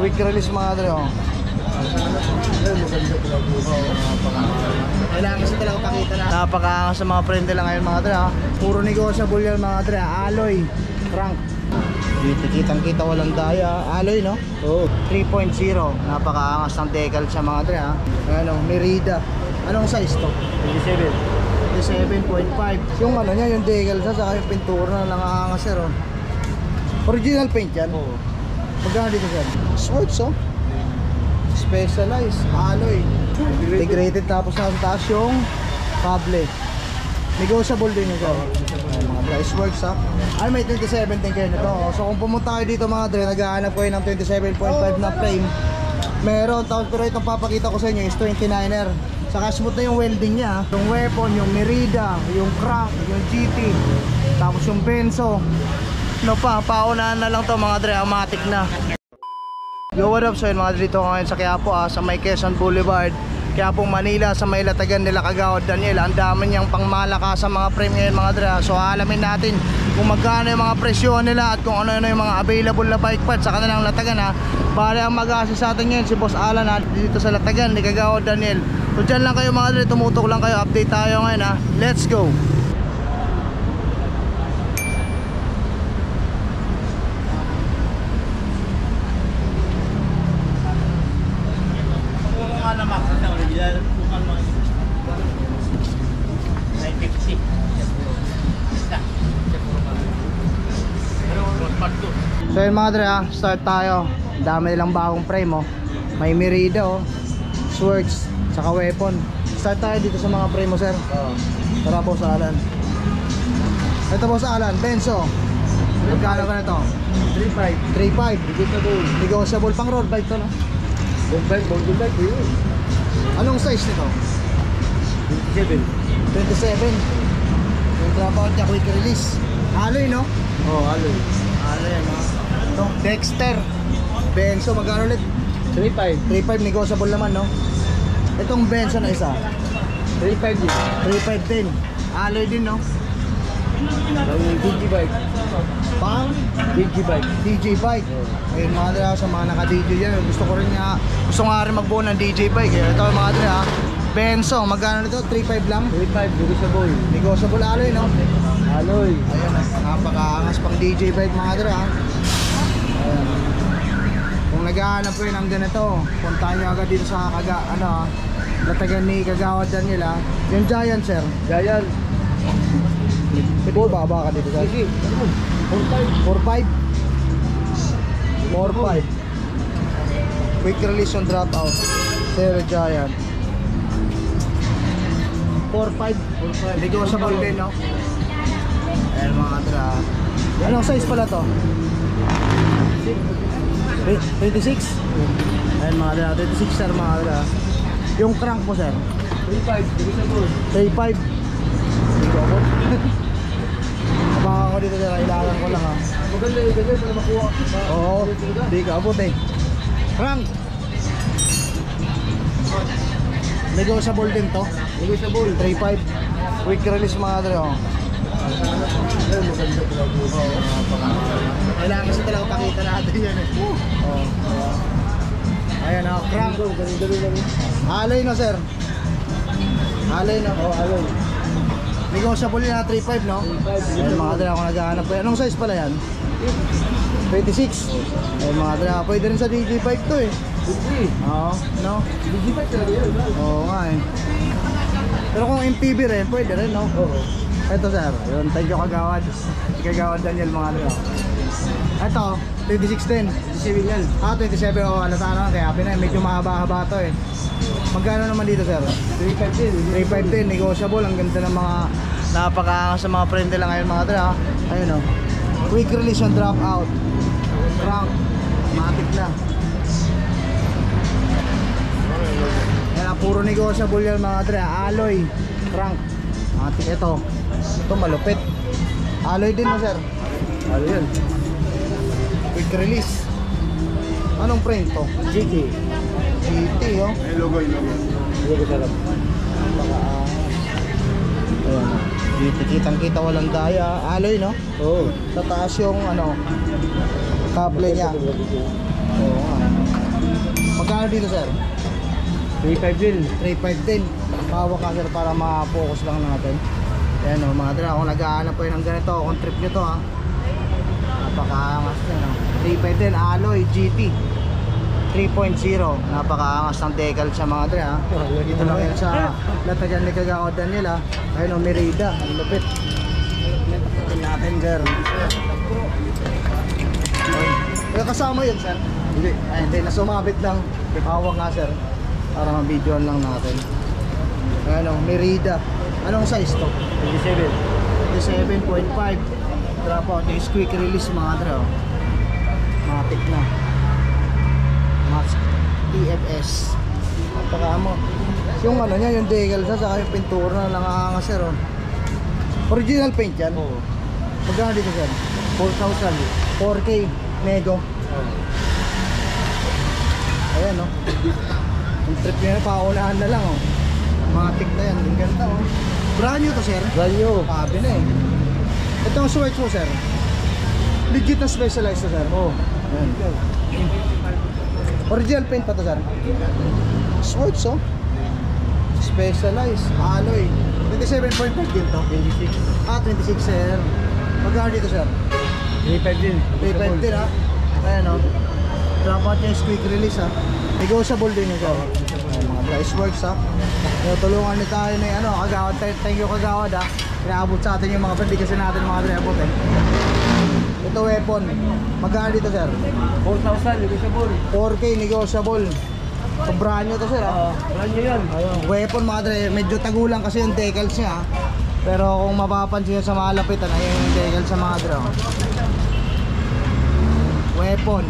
Quick release mga dre, oh. Kailangan kasi talaga pakita na. Napakaangas sa mga prende lang ngayon mga dre, ha. Puro negotiable yan mga dre, alloy, crank. Kitang-kita walang daya. Alloy, no? Oo. 3.0. Napakaangas ng decal siya mga dre, ha. Ano, Merida. Anong size to? 27.5. Yung ano niya, yung decal siya, saka yung pintura na nangangas sir, oh. Original paint yan? Oo. Magkano dito sir? Swords, oh. Specialized, alloy. Integrated, tapos sa taas yung cable. Negotiable din yung sir. Mga dry works, ha. Ay, may 27 din kayo nito, oh. So kung pumunta kayo dito mga dre, naghahanap kayo ng 27.5 na frame. Meron, tapos pero itong papakita ko sa inyo is 29er. Saka smooth na yung welding niya, ha. Yung weapon, yung Merida, yung crank, yung GT, tapos yung benzo. No pa, paunahan na lang to mga dre, automatic na. Yo, what up, so yun mga dre, dito ngayon sa Quiapo, sa may Quezon Boulevard, Quiapo, Manila, sa may Latagan nila Kagawad Daniel. Ang dami niyang pangmalakas sa mga frame ngayon mga dre. So alamin natin kung magkano yung mga presyo nila at kung ano yung mga available na bike parts sa kanilang Latagan, ha. Bale ang mag-assist sa atin ngayon si Boss Alan, ha, dito sa Latagan ni Kagawad Daniel. So dyan lang kayo mga dre, tumutok lang kayo, update tayo ngayon, ha. Let's go. So yun mga dre, start tayo. Dami nilang bagong frame, oh. May Merida, oh. Swords, saka weapon. Start tayo dito sa mga frame mo sir. Tara Boss Alan. Ito Boss Alan, benzo. Magkano ka na ito? 3.5. 3.5. Negotiable pang road bike to, no? Road bike yun. Anong size nito? 27. Yung trabaho niya, quick release. Alloy, no? Oh, alloy. Alloy, no? Ito, Dexter benzo, magkano ulit? 3.5. 3.5, negotiable naman, no? Itong benzo na isa 3.5 din. 3.5 din. Alloy din, no? DJ bike. Pang? DJ bike. Ayun mga dre, sa mga naka-DJ dyan, gusto nga rin magbuo ng DJ bike, eh. Ito mga dre, benzo, magkano nito? 3.5 lang? 3.5, negotiable. Negotiable alloy, no? Alloy. Ayun, napakaangas pang DJ bike mga dre, ha. Ayun. Kung naghahanap ko yun ng ganito, puntahan nyo agad dito sa Latagan ni Kagawad Daniel, ha. Yung Giant sir, Giant. pwede ko baba ka dito sir? Sige. 4.5. Quick release on dropout Sir Giant 4.5. Negotiable din, no? Ayan mga dra. Anong size pala to? 26? Ayan mga dra, 26 sir mga dra. Yung crank mo sir? 3.5, negotiable. 3.5. Baka ko dito sir, kailangan ko lang, ha. Maganda yung ganyan para makuha. Oo, di ka abot, eh. Crank. Negotiable din to. Negotiable. 3.5. Quick release mga dre, oh. Kailangan kasi talaga pakita natin yan, eh. Oh. Ayan, oh, crank. Alloy na sir. Alloy na. Oh, alloy. Negotiable yan na 3.5, no? 3.5. Ayan mga dre, ako naghahanap ko. Anong size pala yan? 26. Ayan mga dre, pwede rin sa DJ bike to, eh. Oo, no? DJ bike talaga yun. Oo nga, eh. Pero kung MPV rin, pwede rin, no? Oo. Ito sir, yun, thank you Kagawad. Kagawad Daniel mga dre. Ito, 26 din. 27 yan. 27, oh, halata naman, kaya pinay, medyo mahaba-haba to, eh. Magkano naman dito sir? 3.5 din. 3.5 din, negotiable. Ang ganda ng mga napakaangas sa mga prende lang ngayon mga dre, ha. Ayun, oh. Quick release on dropout. Crank. Matik na. Yan, puro negotiable yan mga dre. Alloy. Crank. Matik ito. Ito malupit. Alloy din mo sir. Alloy yan. Quick release. Anong frame to? GT. GT, oh. May logo yung logo. Logo sarap. Ayan, oh. Kitang-kita walang daya. Alloy, no? Oo. Sa taas yung cable niya. Oo nga. dito sir? 3.5 din. 3.5 din. Hawak ka sir para ma-focus lang natin. Ayan o mga dra, kung nag-aanap po ng ganito, kung trip nyo to ha, napakaangas nyo no? 3.5 din, alloy, GT 3.0, napakaangas ng decal sa mga dra ha. Dito lang yan sa latagan ni Kagawad Daniel ha. Ayun o, Merida, ang lupit. Ito natin girl. Ayun, kasama yun sir? Hindi. Ay, hindi, nasumabit lang. Hawak nga sir, para ma-videoan lang natin. Ano, Merida. Anong size to? 27. 27.5. Drop out yung quick release mga dra. Matik na. Max TFS. Pagka mo. Yung ano niya, yung decal sa saka yung pintura na nangangas sir. Oh. Original paint yan? Oo. Magkano dito sir? 4,000. 4K Nego. Ayan no. Yung trip niya paunahan na lang oh. Matik na yan, ang ganda oh. Brand new to sir. Brand new. Sabi na eh. Ito ang switch mo sir. Legit na specialized to sir. Oo. Ayan. Original paint pa to sir. Switch oh. Specialized. Alloy. 27.5 din to. 26. Ah, 26 sir. Magkano dito sir? 3.5 din. 3.5 din ha. Ayan o. Drop out yung quick release ha. Negotiable din ito. Ayan, mga price works ha. Tulungan ni tayo na ano, Kagawad. Thank you Kagawad ha. Pinaabot sa atin yung mga pabigkasin natin mga drabot eh. Ito weapon. Magkano dito sir? 4,000. Negotiable. 4K negotiable. So brand new to sir ha. Brand new yan. Ayun, weapon mga dre, medyo tagulang kasi yung decals niya ha. Pero kung mapapansin nyo sa malapitan, ayun yung decal sa mga dre. Weapon.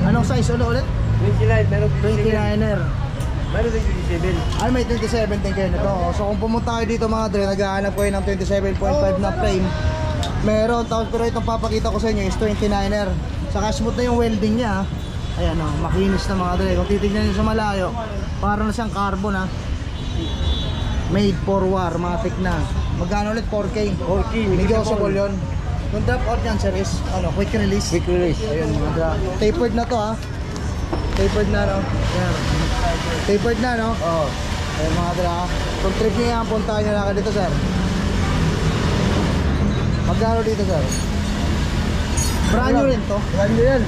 Anong size ulit? 29. Meron 29er. Meron 27. Ay, may 27 din kayo nito. So kung pumunta kayo dito mga dre, naghahanap kayo ng 27.5 na frame. Meron, tapos pero itong papakita ko sa inyo is 29er. Saka smooth na yung welding niya ha. Ayan o, makinis na mga dre. Kung titignan nyo sa malayo, parang na siyang carbon ha. Made for war, matik na. Magkano ulit? 4K. 4K. Negotiable yun. Yung drop out yan sir is ano, quick release. Quick release. Ayun mga dra. Tapered na to ha. Tapered na no. Yan. Tapered na no. Oo. Ayun mga dra. Kung trip nyo yan, puntahan nyo na ka dito sir. Magkano dito sir? Brand new rin to. Brand new yan.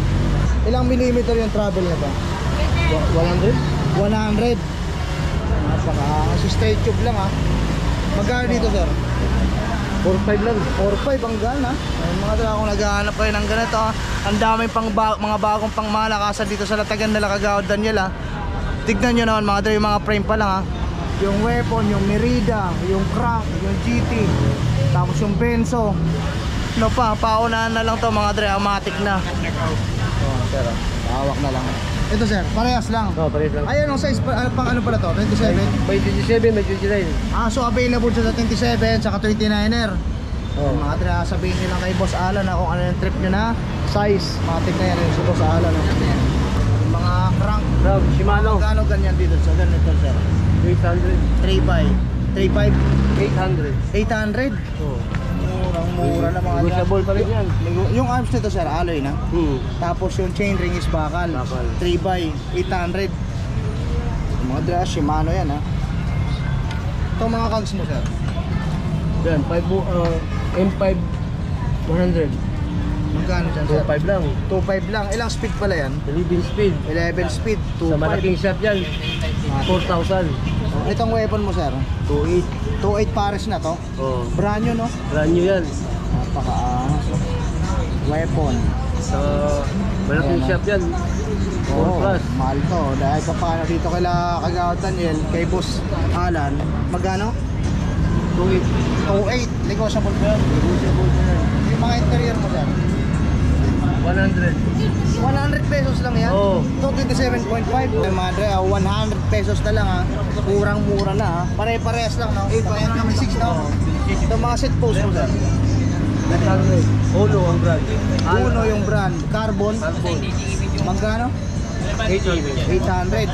Ilang millimeter yung travel na to? 100? 100. Napaka straight tube lang ha. Magkano dito sir? 4.5 lang. 4.5 ang gana. Ay, mga dala, kung naghahanap kayo ng ganito ha. Ang daming mga bagong pang malakasan dito sa latagan nila Kagawad Daniel ha. Tignan nyo naman mga dala, yung mga frame pa lang ha. Yung weapon, yung Merida, yung crank, yung GT, tapos yung Benzo. Ano pa, paunahan na lang to mga dala, automatic na. Oh, sir, hawak na lang. Ito sir, parehas lang. Oo, pares lang. Ayan ang size, pang ano pala to? 27? May 27, may 29. Ah, so available siya sa 27 saka 29er. Oo. Mga dra, sabihin nyo lang kay Boss Alan na kung ano yung trip nyo na size. Matik na yan yung si Boss Alan. Yung mga crank. From Shimano. Magkano ganyan dito sa ganito sir? 800. 3.5 800. 800. Oo. Murang-mura na mga dra. Negotiable pa rin yan. Yung arms nito sir, alloy na. Tapos yung chain ring is bakal. Bakal. 3x800. Yung mga dra, Shimano yan ha. Itong mga cogs mo sir. Yan, M5 100. Magkano dyan sir? 2.5 lang. 2.5 lang. Ilang speed pala yan? 11 speed. 11 speed. Sa 2.5. malaking shop yan, 4,000. Itong weapon mo sir? 2.8. 2.8 pares na to. Oh, Brand new no? brand new yan. Napakaangas. Weapon. Sa malaking shop yan. Oo, 4 plus. mahal to. Dahil pa paano dito kay Kagawad Daniel, kay Boss Alan. Magkano? 2.8. 2.8. Negotiable pa yun. Negotiable pa yan. Yung mga interior mo sir? 100. 100 pesos lang yan? Oo. Ito 27.5. Ay madre, 100 pesos na lang ha. Murang-mura na ha. Pare-parehas lang no? 8.6 no? Ito mga set post mo sir? 800. Uno ang brand. Uno yung brand. Carbon. Carbon. Magkano? 800. 800.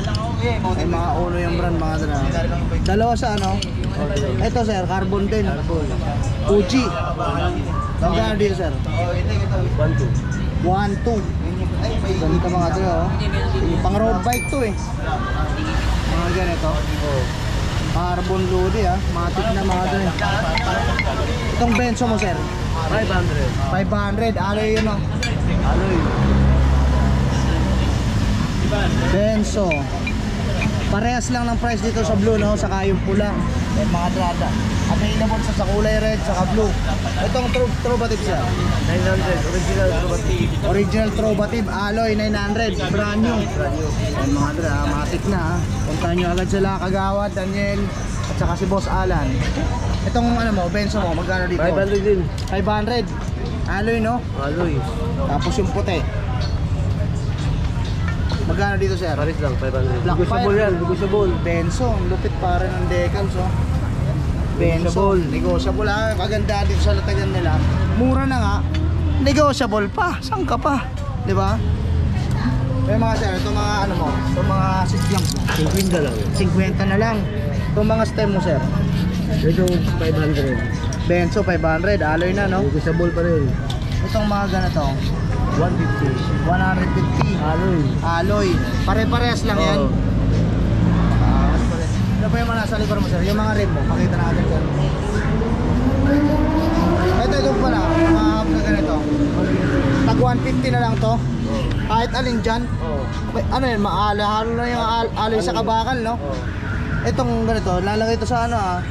Ay mga uno yung brand mga dala. Dalawa sa ano? Ito sir, carbon din. Fuji. Magkano dito sir? 1.2. 1.2. Ganito mga dala oh. Pang road bike to eh. Mga ganito. Oh. Carbon load ah. Matik na mga dre. Itong benzo mo sir. 500. 500. Alloy yun oh. Alloy. Benzo. Parehas lang ng price dito sa blue no, saka yung pula. Yan mga drada. Available sa kulay red, saka blue. Itong Trovative siya. 900. Original Trovative. Original Trovative alloy 900, brand new. Yan mga drada, matik na ha. Puntahan nyo agad sila, Kagawad, Daniel, at saka si Boss Alan. Itong ano mo, benzo mo, magkano dito? 500 din. 500. Alloy no? Alloy. Tapos yung puti. Magkano dito sir? Paris lang, 500. Black Negotiable fire. yan, negotiable. Benzo, ang lupit pare ng decals oh. Benzo, negotiable ah. Kaganda dito sa latagan nila. Mura na nga, negotiable pa. Saan ka pa? Di ba? May mga sir, itong mga ano mo, itong mga seat clamps mo. 50 lang. 50 na lang. Itong mga stem mo sir. Ito 500. Benzo 500, alloy na no. Negotiable pa rin. Itong mga ganito, 150. 150. Alloy. Alloy. Pare-parehas lang yan. Oo. Ano pa yung mga nasa likod mo sir? Yung mga rim mo, pakita natin sir. Ito pala, mga hub na ganito. Tag 150 na lang to. Kahit alin dyan. Oo. Ano yun, halo na yung alloy sa kabakal no? Oo. Itong ganito, lalagay ito sa ano ah,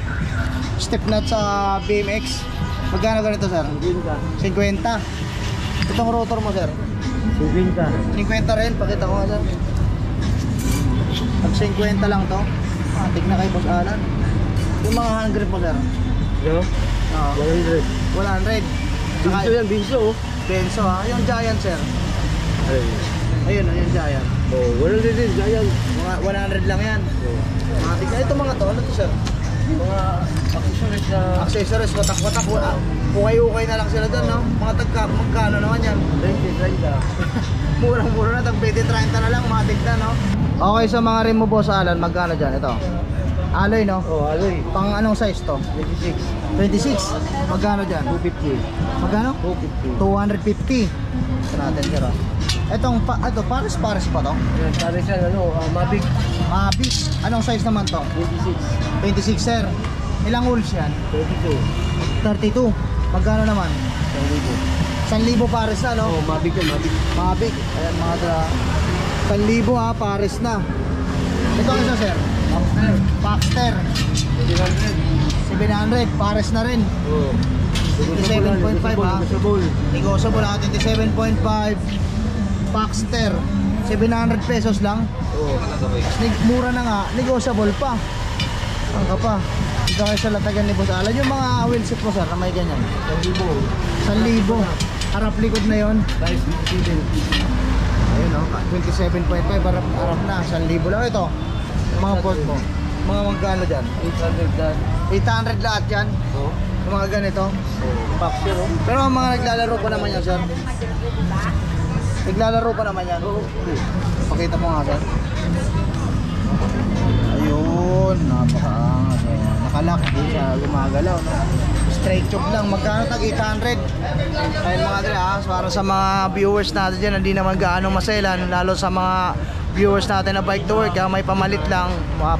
step nut sa BMX. Magkano ganito sir? 50. Itong rotor mo sir? 50. 50 rin, pakita ko nga sir. Pag 50 lang to. Tig na kay Boss Alan. Yung mga 100 mo sir. No? Oo. 100. 100. Saka Binso yan, binso oh. Benzo ha. Yung Giant sir. Ayun. Ayun, yung Giant. Oh, 100 din, giant. Mga 100 lang yan. Oh. Mga tig na. Ito mga to, ano to sir? Mga accessories na Accessories, watak-watak. Ukay-ukay na lang sila dyan no? Mga magkano naman yan? 20. Murang-mura na, tag 20-30 na lang, matik na no? Okay, sa mga rim mo Boss Alan, magkano dyan? Ito. Alloy no? Oh, alloy. Pang anong size to? 26. 26. Magkano dyan? 250. Magkano? 250. 250. Ito natin sir oh. Itong, ito, pares pa to? Ayan, pare siya, ano, Mavic. Mavic. Anong size naman to? 26. 26 sir. Ilang holes yan? 32. 32. Magkano naman? 1,000 pares na no? Oh, Mavic yan, Mavic. Mavic. Ayan mga tra. 1,000 ha, pares na. Ito ang isa sir. Baxter. 700. Pares na rin. Oh. 27.5 ha. Negotiable. Negotiable ha. 27.5. Baxter. 700 pesos lang. Oh. Mura na nga. Negotiable pa. Ang ka pa. Dito kayo sa latagan ni Boss Alan. Yung mga wheelset mo sir na may ganyan. 1,000. Harap likod na yon. Size 27. Ayun o, 27.5 harap na, 1,000 lang ito. Yung mga port mo. Mga magkano dyan? 800 dyan. 800 lahat yan. Oh. Yung mga ganito. Oh. Boxer oh. Pero ang mga naglalaro pa naman yan sir. Naglalaro pa naman yan. Oo. Pakita mo nga sir. Ayun, napakaangas. Nakalak, di siya gumagalaw. No? Straight tube lang, magkano tag 800. Ayun mga dre ha, para sa mga viewers natin dyan, hindi naman gaano maselan, lalo sa mga viewers natin na bike to work, may pamalit lang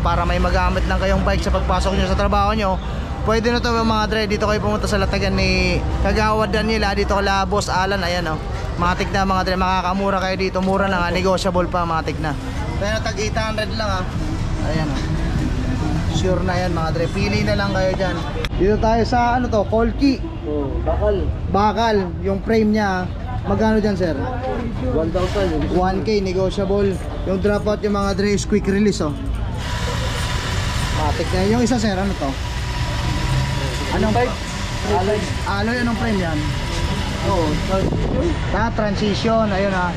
para may magamit lang kayong bike sa pagpasok nyo sa trabaho nyo. Pwede na to mga dre, dito kayo pumunta sa latagan ni Kagawad Daniel, dito kala Boss Alan, ayan o. Matik na mga dre, makakamura kayo dito, mura na nga, negotiable pa, matik na. Pero tag 800 lang ha. Ayan o. Sure na yan mga dre, pili na lang kayo dyan. Dito tayo sa ano to, Colkey. Oh, bakal. Bakal, yung frame niya, magkano dyan sir? 1,000. 1K, negotiable. Yung dropout yung mga dre, quick release oh. Matik na yan. Yung isa sir, ano to? Anong pipe? Alloy, anong frame yan? Oh, Transition, ayun ha.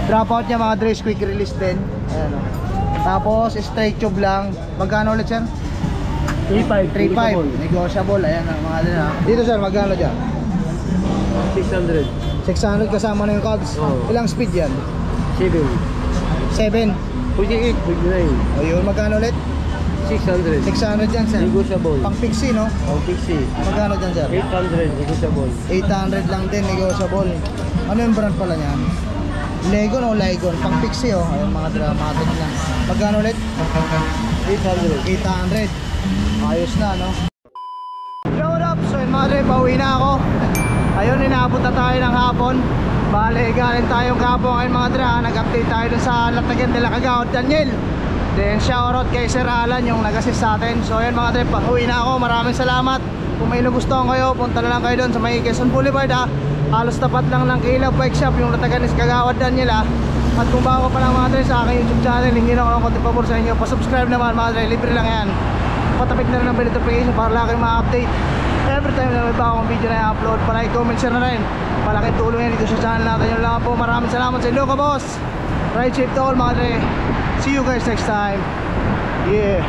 Dropout niya mga dre, quick release din. Ayan oh. Tapos straight tube lang. Magkano ulit sir? 3.5. 3.5. Negotiable. Ayan ang mga din ha. Dito sir, magkano dyan? 600. 600 kasama na yung cogs. Oo. Ilang speed yan? 7. 7. 48. 49. Ayun, magkano ulit? 600. 600 dyan sir. Negotiable. Pang fixie no? Oh, fixie. Magkano dyan sir? 800. Negotiable. 800 lang din, negotiable. Ano yung brand pala niyan? Legon o Ligon, pang pixie oh. Ayun mga dramatic na. Magkano ulit? 800. 800. Ayos na no. Yo, what up? So yun mga dre, pauwi na ako. Ayun, inaabot na tayo ng hapon. Bale, galing tayong kapong ayun mga dre. Nag-update tayo dun sa Latagan de la Cagaod, Daniel. Then shoutout kay Sir Alan yung nag-assist sa atin. So ayun mga dre, pauwi na ako. Maraming salamat. Kung may nagustuhan kayo, punta na lang kayo doon sa may Quezon Boulevard ha. Halos tapat lang ng Kilab Bike Shop, yung Latagan is Kagawad Daniel ha. At kung bago pa lang mga dre sa aking YouTube channel, hindi na ako ng konti pabor sa inyo, pa-subscribe naman mga dre, libre lang yan. Patapik na rin ng bell notification para lagi ma-update every time na may bagong video na i-upload. Palike, comment, share na rin. Malaking tulong yan dito sa channel natin. Yun lang po, maraming salamat sa inyo ka boss. Ride safe to all mga dre. See you guys next time. Yeah.